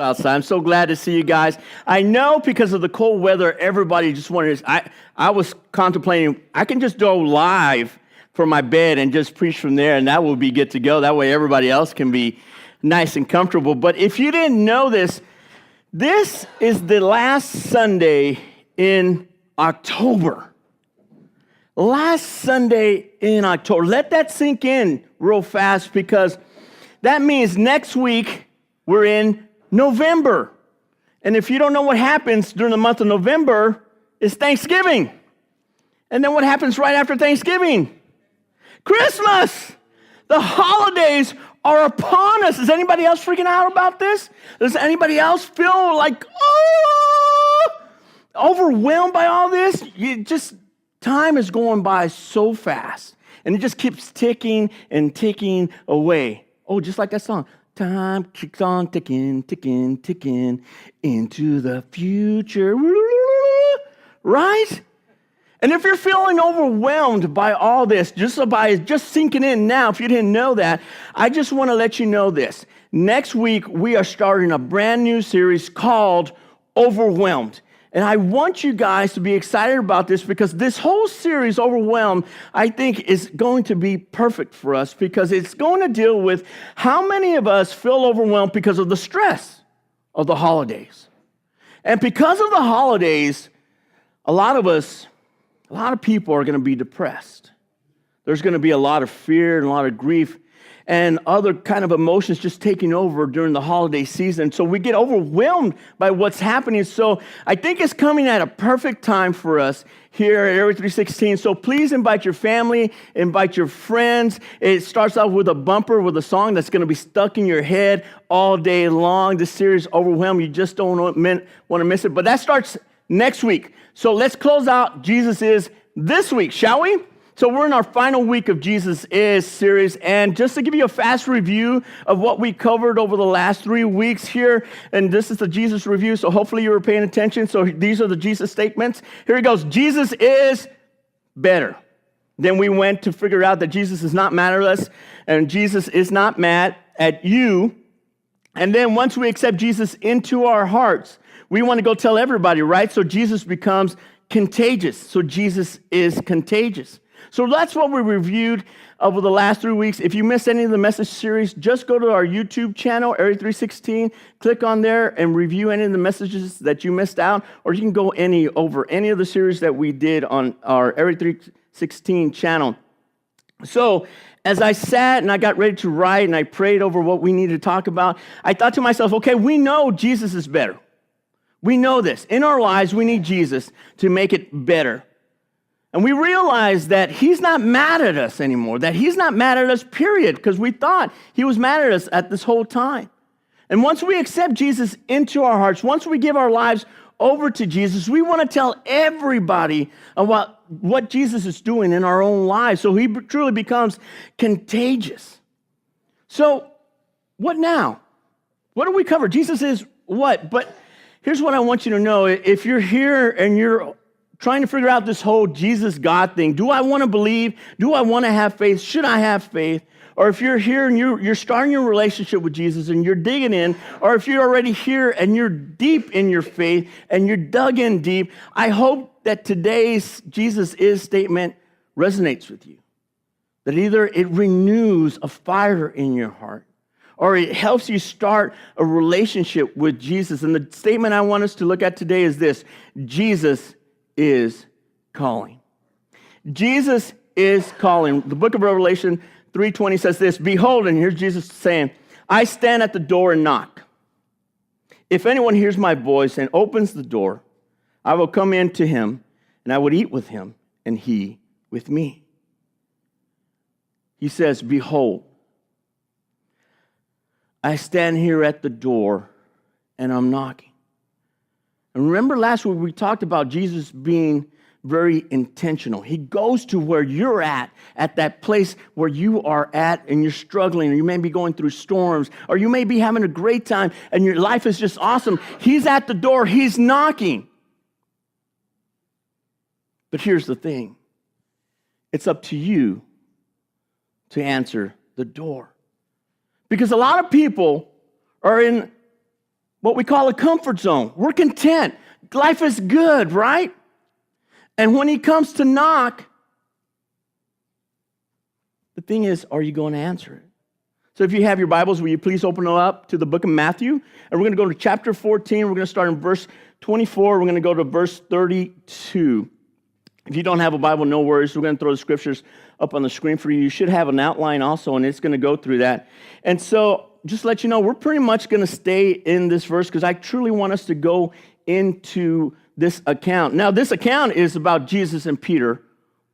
outside. I'm so glad to see you guys. I know because of the cold weather, everybody just wanted to, I was contemplating, I can just go live from my bed and just preach from there, and that will be good to go. That way everybody else can be nice and comfortable. But if you didn't know this, this is the last Sunday in October. Last Sunday in October. Let that sink in real fast, because that means next week we're in November. And if you don't know what happens during the month of November, it's Thanksgiving. And then what happens right after Thanksgiving? Christmas. The holidays are upon us. Is anybody else freaking out about this? Does anybody else feel like, overwhelmed by all this? Time is going by so fast. And it just keeps ticking and ticking away. Oh, just like that song. Time keeps on ticking, ticking, ticking into the future. Right? And if you're feeling overwhelmed by all this, just sinking in now, if you didn't know that, I just want to let you know this. Next week, we are starting a brand new series called Overwhelmed. And I want you guys to be excited about this, because this whole series, Overwhelmed, I think is going to be perfect for us, because it's going to deal with how many of us feel overwhelmed because of the stress of the holidays. And because of the holidays, a lot of people are going to be depressed. There's going to be a lot of fear and a lot of grief and other kind of emotions just taking over during the holiday season. So we get overwhelmed by what's happening. So I think it's coming at a perfect time for us here at Area 316. So please invite your family, invite your friends. It starts out with a bumper with a song that's going to be stuck in your head all day long. This series, Overwhelmed, you just don't want to miss it. But that starts next week. So let's close out Jesus Is this week, shall we? So we're in our final week of Jesus Is series, and just to give you a fast review of what we covered over the last 3 weeks here, and this is the Jesus review, so hopefully you were paying attention. So these are the Jesus statements. Here he goes. Jesus is better. Then we went to figure out that Jesus is not mad at us, and Jesus is not mad at you. And then once we accept Jesus into our hearts, we want to go tell everybody, right? So Jesus becomes contagious. So Jesus is contagious. So that's what we reviewed over the last 3 weeks. If you missed any of the message series, just go to our YouTube channel, Area 316, click on there and review any of the messages that you missed out, or you can go over any of the series that we did on our Area 316 channel. So as I sat and I got ready to write and I prayed over what we needed to talk about, I thought to myself, okay, we know Jesus is better. We know this. In our lives, we need Jesus to make it better. And we realize that he's not mad at us anymore, that he's not mad at us, period, because we thought he was mad at us at this whole time. And once we accept Jesus into our hearts, once we give our lives over to Jesus, we want to tell everybody about what Jesus is doing in our own lives, so he truly becomes contagious. So what now? What do we cover? Jesus is what? But here's what I want you to know. If you're here and you're trying to figure out this whole Jesus God thing, do I want to believe? Do I want to have faith? Should I have faith? Or if you're here and you're starting your relationship with Jesus and you're digging in, or if you're already here and you're deep in your faith and you're dug in deep, I hope that today's Jesus is statement resonates with you. That either it renews a fire in your heart, or it helps you start a relationship with Jesus. And the statement I want us to look at today is this: Jesus is calling. Jesus is calling. The book of Revelation 3:20 says this: behold, and here's Jesus saying, I stand at the door and knock. If anyone hears my voice and opens the door, I will come in to him, and I would eat with him, and he with me. He says, behold, I stand here at the door, and I'm knocking. And remember last week we talked about Jesus being very intentional. He goes to where you're at that place where you are at and you're struggling, or you may be going through storms, or you may be having a great time and your life is just awesome. He's at the door, he's knocking. But here's the thing. It's up to you to answer the door. Because a lot of people are in what we call a comfort zone. We're content. Life is good, right? And when he comes to knock, the thing is, are you going to answer it? So if you have your Bibles, will you please open them up to the book of Matthew? And we're going to go to chapter 14. We're going to start in verse 24. We're going to go to verse 32. If you don't have a Bible, no worries. We're going to throw the scriptures up on the screen for you. You should have an outline also, and it's going to go through that. And so just to let you know, we're pretty much going to stay in this verse because I truly want us to go into this account. Now, this account is about Jesus and Peter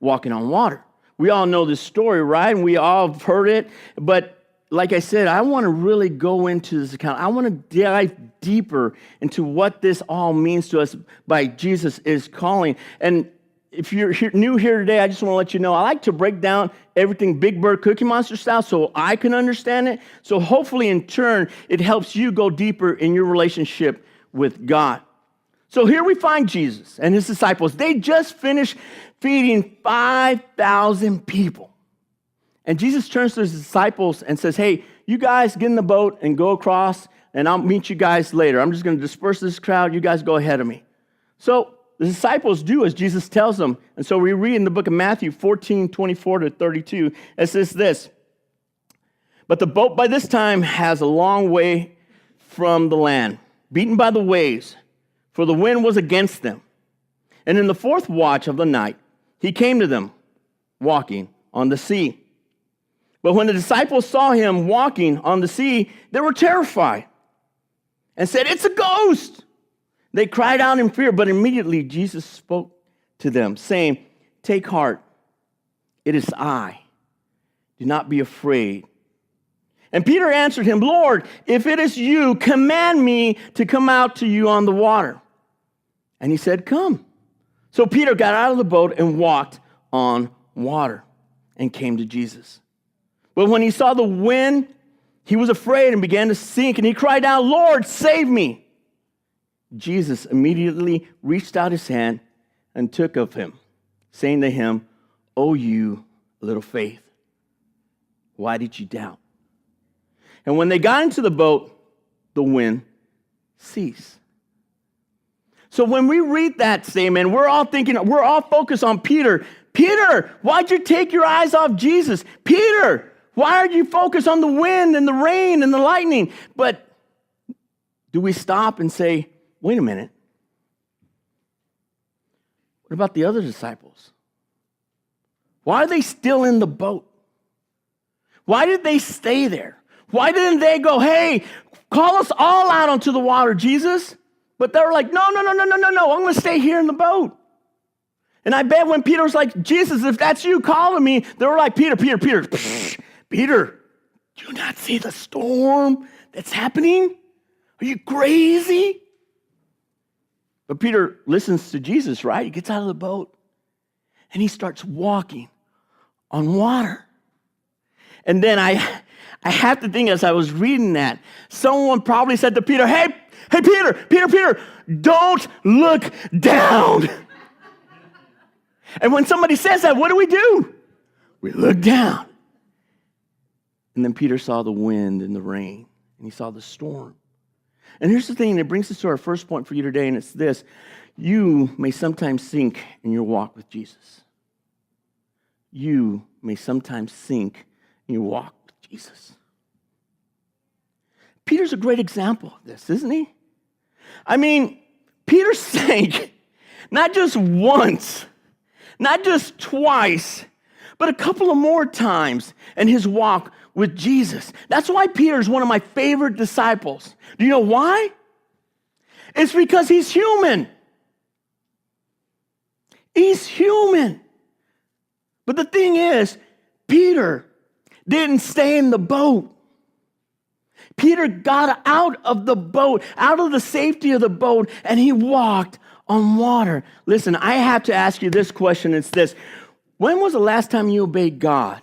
walking on water. We all know this story, right? And we all have heard it. But like I said, I want to really go into this account. I want to dive deeper into what this all means to us by Jesus is calling. And if you're new here today, I just want to let you know, I like to break down everything Big Bird Cookie Monster style so I can understand it. So hopefully in turn, it helps you go deeper in your relationship with God. So here we find Jesus and his disciples. They just finished feeding 5,000 people. And Jesus turns to his disciples and says, hey, you guys get in the boat and go across, and I'll meet you guys later. I'm just going to disperse this crowd. You guys go ahead of me. So the disciples do as Jesus tells them. And so we read in the book of Matthew 14, 24 to 32. It says this, but the boat by this time has a long way from the land, beaten by the waves, for the wind was against them. And in the fourth watch of the night, he came to them, walking on the sea. But when the disciples saw him walking on the sea, they were terrified and said, it's a ghost. They cried out in fear, but immediately Jesus spoke to them, saying, take heart, it is I. Do not be afraid. And Peter answered him, Lord, if it is you, command me to come out to you on the water. And he said, come. So Peter got out of the boat and walked on water and came to Jesus. But when he saw the wind, he was afraid and began to sink, and he cried out, Lord, save me. Jesus immediately reached out his hand and took of him, saying to him, O you little faith, why did you doubt? And when they got into the boat, the wind ceased. So when we read that statement, we're all focused on Peter. Peter, why'd you take your eyes off Jesus? Peter, why are you focused on the wind and the rain and the lightning? But do we stop and say, wait a minute, what about the other disciples? Why are they still in the boat? Why did they stay there? Why didn't they go, hey, call us all out onto the water, Jesus? But they were like, no, I'm going to stay here in the boat. And I bet when Peter was like, Jesus, if that's you calling me, they were like, Peter, Peter, do you not see the storm that's happening? Are you crazy? But Peter listens to Jesus, right? He gets out of the boat and he starts walking on water. And then I have to think, as I was reading that, someone probably said to Peter, hey, Peter, don't look down. And when somebody says that, what do? We look down. And then Peter saw the wind and the rain, and he saw the storm. And here's the thing, and it brings us to our first point for you today, and it's this. You may sometimes sink in your walk with Jesus. You may sometimes sink in your walk with Jesus. Peter's a great example of this, isn't he? I mean, Peter sank not just once, not just twice, but a couple of more times in his walk with Jesus. That's why Peter is one of my favorite disciples. Do you know why? It's because he's human. He's human. But the thing is, Peter didn't stay in the boat. Peter got out of the boat, out of the safety of the boat, and he walked on water. Listen, I have to ask you this question. It's this. When was the last time you obeyed God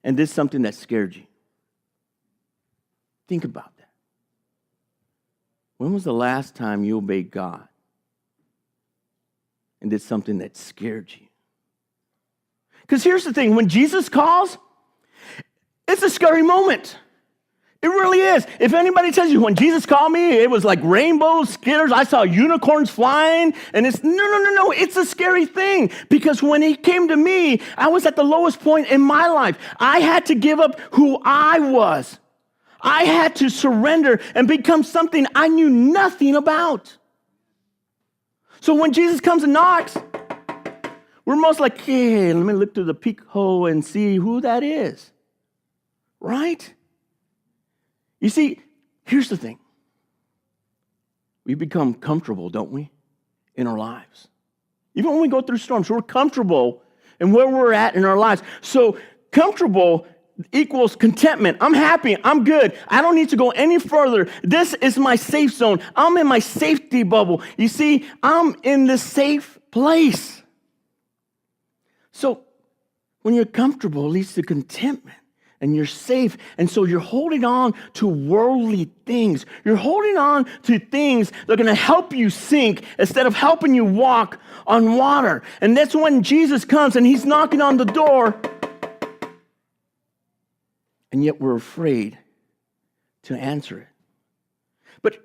and did something that scared you? Think about that. When was the last time you obeyed God and did something that scared you? Because here's the thing. When Jesus calls, it's a scary moment. It really is. If anybody tells you when Jesus called me, it was like rainbows, skitters, I saw unicorns flying, and it's no. It's a scary thing because when he came to me, I was at the lowest point in my life. I had to give up who I was. I had to surrender and become something I knew nothing about. So when Jesus comes and knocks, we're most like, hey, let me look through the peephole and see who that is. Right? You see, here's the thing. We become comfortable, don't we, in our lives? Even when we go through storms, we're comfortable in where we're at in our lives. So comfortable equals contentment. I'm happy. I'm good. I don't need to go any further. This is my safe zone. I'm in my safety bubble. You see, I'm in this safe place. So when you're comfortable, it leads to contentment. And you're safe. And so you're holding on to worldly things. You're holding on to things that are going to help you sink instead of helping you walk on water. And that's when Jesus comes and he's knocking on the door. And yet we're afraid to answer it. But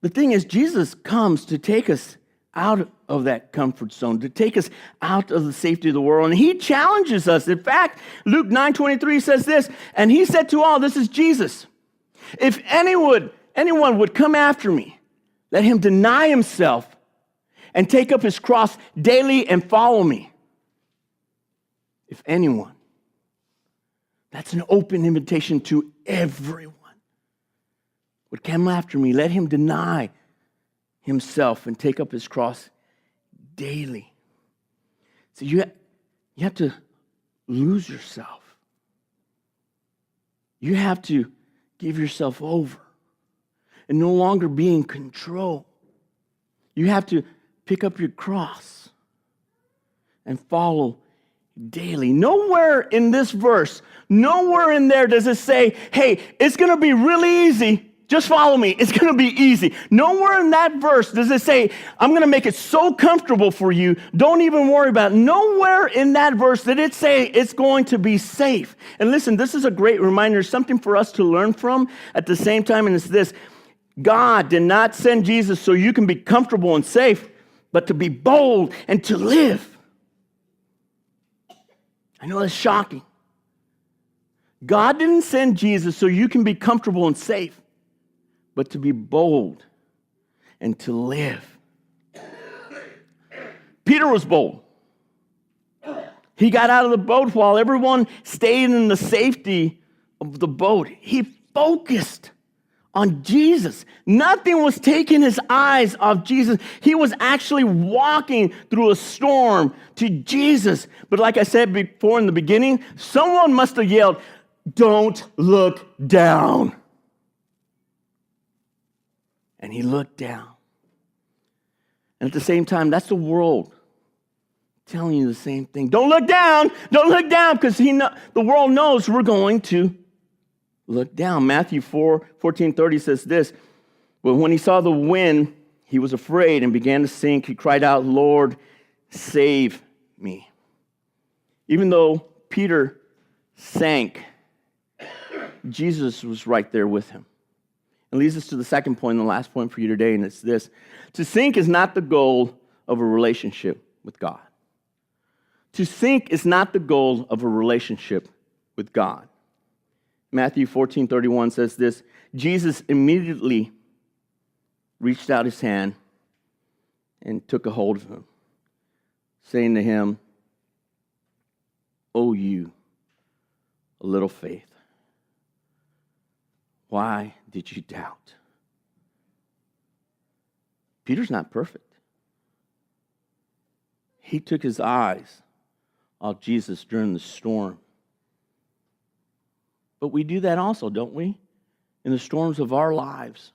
the thing is, Jesus comes to take us out of that comfort zone, to take us out of the safety of the world. And he challenges us. In fact, Luke 9:23 says this, and he said to all, this is Jesus, if anyone would come after me, let him deny himself and take up his cross daily and follow me. If anyone. That's an open invitation to everyone. Would come after me, let him deny himself and take up his cross daily. So you have to lose yourself. You have to give yourself over and no longer be in control. You have to pick up your cross and follow daily. Nowhere in this verse, nowhere in there does it say, hey, it's going to be really easy. Just follow me. It's going to be easy. Nowhere in that verse does it say, I'm going to make it so comfortable for you. Don't even worry about it. Nowhere in that verse did it say it's going to be safe. And listen, this is a great reminder, something for us to learn from at the same time, and it's this. God did not send Jesus so you can be comfortable and safe, but to be bold and to live. I know that's shocking. God didn't send Jesus so you can be comfortable and safe, but to be bold and to live. Peter was bold. He got out of the boat while everyone stayed in the safety of the boat. He focused on Jesus. Nothing was taking his eyes off Jesus. He was actually walking through a storm to Jesus. But like I said before in the beginning, someone must have yelled, "Don't look down." And he looked down. And at the same time, that's the world telling you the same thing. Don't look down. Don't look down, because the world knows we're going to look down. Matthew 14:30 says this, but when he saw the wind, he was afraid and began to sink. He cried out, "Lord, save me." Even though Peter sank, Jesus was right there with him. It leads us to the second point, and the last point for you today, and it's this. To sink is not the goal of a relationship with God. To sink is not the goal of a relationship with God. Matthew 14:31 says this, Jesus immediately reached out his hand and took a hold of him, saying to him, "O you, a little faith, why did you doubt?" Peter's not perfect. He took his eyes off Jesus during the storm. But we do that also, don't we? In the storms of our lives.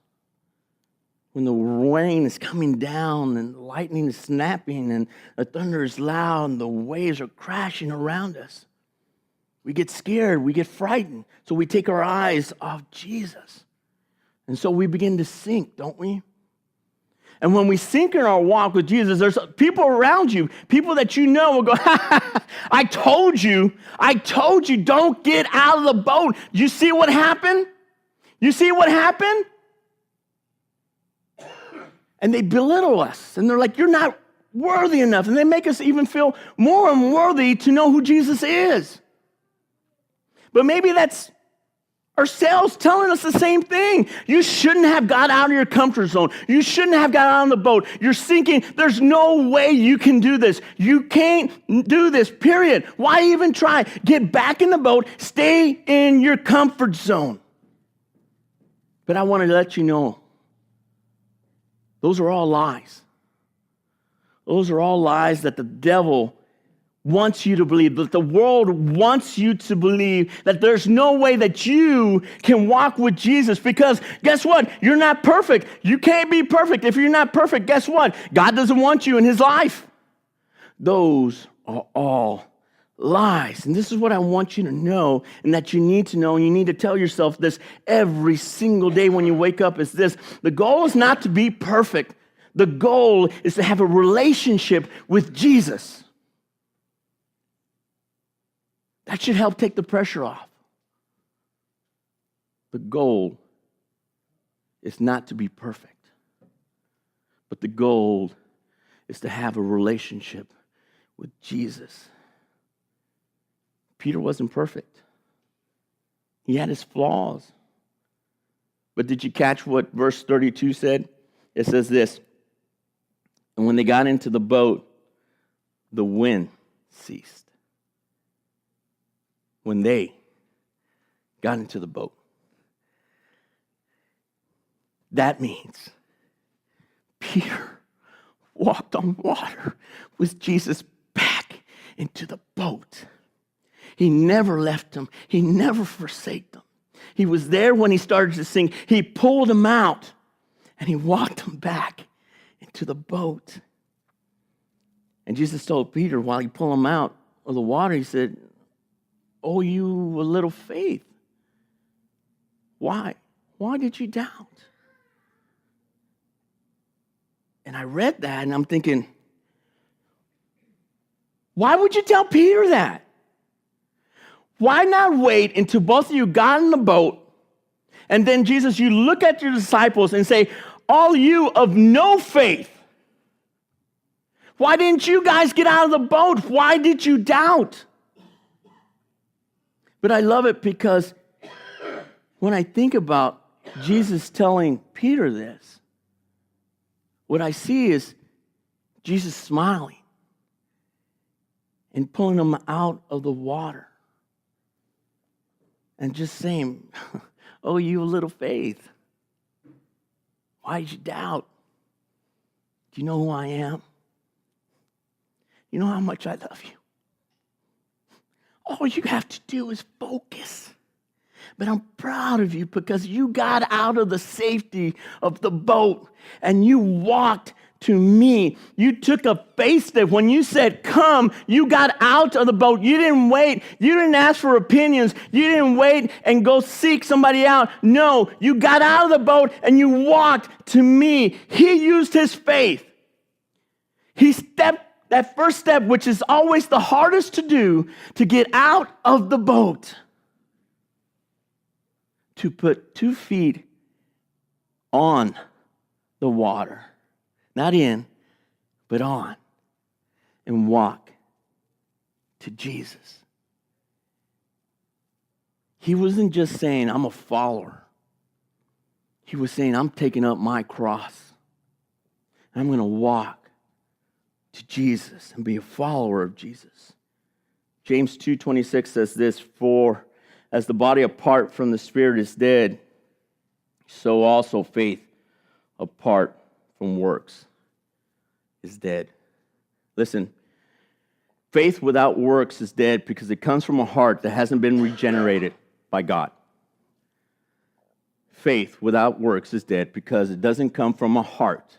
When the rain is coming down and the lightning is snapping and the thunder is loud and the waves are crashing around us. We get scared, we get frightened, so we take our eyes off Jesus. And so we begin to sink, don't we? And when we sink in our walk with Jesus, there's people around you, people that you know will go, I told you, don't get out of the boat. You see what happened? You see what happened? And they belittle us. And they're like, you're not worthy enough. And they make us even feel more unworthy to know who Jesus is. But maybe that's ourselves telling us the same thing. You shouldn't have got out of your comfort zone. You shouldn't have got out on the boat. You're sinking. There's no way you can do this. You can't do this, period. Why even try? Get back in the boat. Stay in your comfort zone. But I want to let you know, those are all lies. Those are all lies that the devil wants you to believe, that the world wants you to believe, that there's no way that you can walk with Jesus, because guess what? You're not perfect. You can't be perfect. If you're not perfect, guess what? God doesn't want you in his life. Those are all lies. And this is what I want you to know, and that you need to know, and you need to tell yourself this every single day when you wake up, is this: the goal is not to be perfect. The goal is to have a relationship with Jesus. That should help take the pressure off. The goal is not to be perfect, but the goal is to have a relationship with Jesus. Peter wasn't perfect. He had his flaws. But did you catch what verse 32 said? It says this: and when they got into the boat, the wind ceased. When they got into the boat. That means Peter walked on water with Jesus back into the boat. He never left him. He never forsake them. He was there when he started to sink. He pulled him out and he walked him back into the boat. And Jesus told Peter, while he pulled him out of the water, he said, "Oh, you a little faith. Why? Why did you doubt?" And I read that and I'm thinking, why would you tell Peter that? Why not wait until both of you got in the boat, and then Jesus, you look at your disciples and say, "All you of no faith, why didn't you guys get out of the boat? Why did you doubt?" But I love it because when I think about Jesus telling Peter this, what I see is Jesus smiling and pulling him out of the water and just saying, "Oh, you little faith. Why did you doubt? Do you know who I am? You know how much I love you. All you have to do is focus. But I'm proud of you because you got out of the safety of the boat and you walked to me. You took a faith step. When you said, 'Come,' you got out of the boat. You didn't wait. You didn't ask for opinions. You didn't wait and go seek somebody out. No, you got out of the boat and you walked to me." He used his faith. He stepped that first step, which is always the hardest to do, to get out of the boat, to put 2 feet on the water, not in, but on, and walk to Jesus. He wasn't just saying, "I'm a follower." He was saying, "I'm taking up my cross. I'm going to walk to Jesus and be a follower of Jesus." James 2:26 says this: "For as the body apart from the spirit is dead, so also faith apart from works is dead." Listen, faith without works is dead because it comes from a heart that hasn't been regenerated by God. Faith without works is dead because it doesn't come from a heart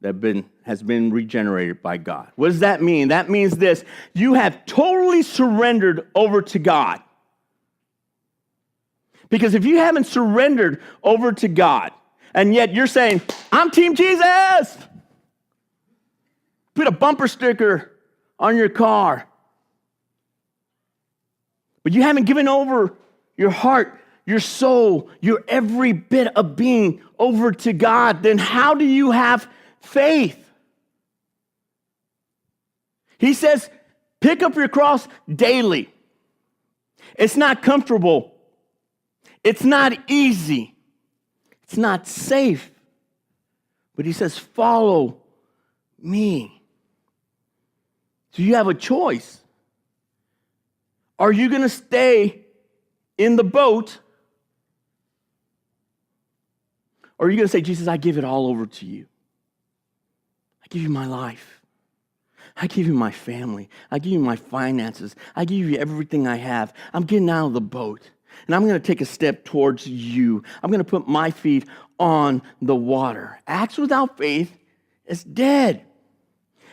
that has been regenerated by God. What does that mean? That means this: you have totally surrendered over to God. Because if you haven't surrendered over to God, and yet you're saying, "I'm Team Jesus," put a bumper sticker on your car, but you haven't given over your heart your soul, your every bit of being over to God, then how do you have faith? He says, pick up your cross daily. It's not comfortable. It's not easy. It's not safe. But he says, follow me. So you have a choice. Are you going to stay in the boat? Or are you going to say, Jesus, I give it all over to you. I give you my life. I give you my family. I give you my finances. I give you everything I have. I'm getting out of the boat. And I'm going to take a step towards you. I'm going to put my feet on the water. Acts without faith is dead.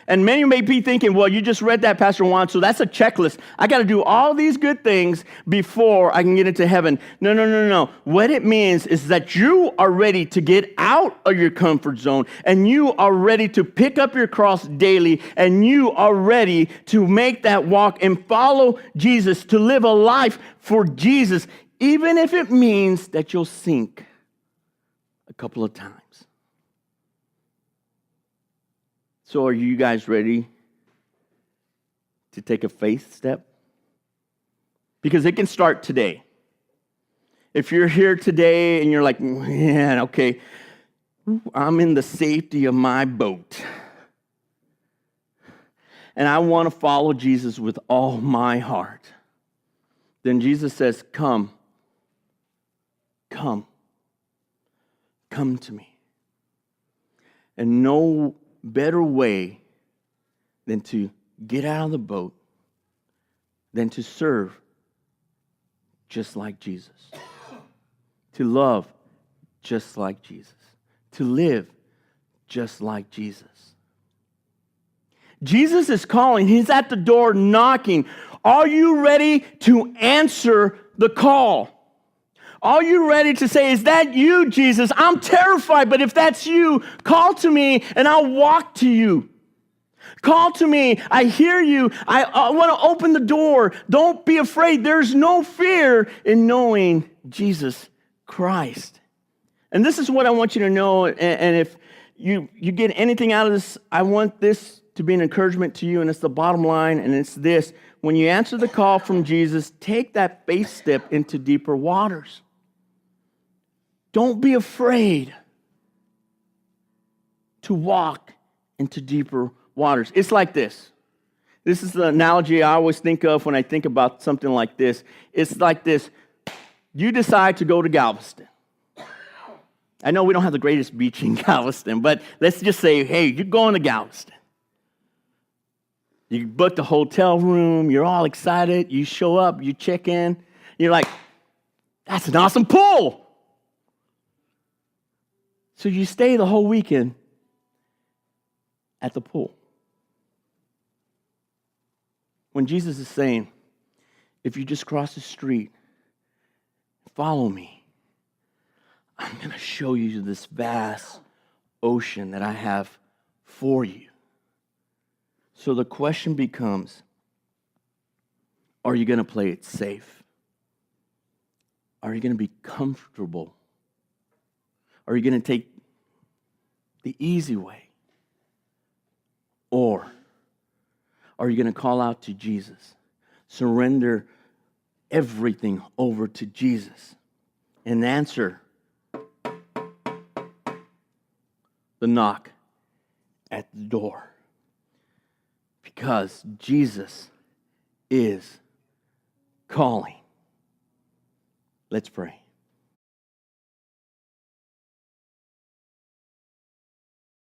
And many may be thinking, well, you just read that, Pastor Juan, so that's a checklist. I got to do all these good things before I can get into heaven. No. What it means is that you are ready to get out of your comfort zone, and you are ready to pick up your cross daily, and you are ready to make that walk and follow Jesus, to live a life for Jesus, even if it means that you'll sink a couple of times. So are you guys ready to take a faith step? Because it can start today. If you're here today and you're like, man, okay, I'm in the safety of my boat, and I want to follow Jesus with all my heart, then Jesus says, come to me. And no better way than to get out of the boat, than to serve just like Jesus, to love just like Jesus, to live just like Jesus. Jesus is calling. He's at the door knocking. Are you ready to answer the call? Are you ready to say, is that you, Jesus? I'm terrified, but if that's you, call to me and I'll walk to you. Call to me. I hear you. I want to open the door. Don't be afraid. There's no fear in knowing Jesus Christ. And this is what I want you to know. And if you get anything out of this, I want this to be an encouragement to you. And it's the bottom line. And it's this. When you answer the call from Jesus, take that faith step into deeper waters. Don't be afraid to walk into deeper waters. It's like this. This is the analogy I always think of when I think about something like this. It's like this. You decide to go to Galveston. I know we don't have the greatest beach in Galveston, but let's just say, hey, you're going to Galveston. You booked a hotel room. You're all excited. You show up. You check in. You're like, that's an awesome pool. So you stay the whole weekend at the pool. When Jesus is saying, if you just cross the street, follow me, I'm going to show you this vast ocean that I have for you. So the question becomes, are you going to play it safe? Are you going to be comfortable? Are you going to take the easy way? Or are you going to call out to Jesus? Surrender everything over to Jesus and answer the knock at the door. Because Jesus is calling. Let's pray.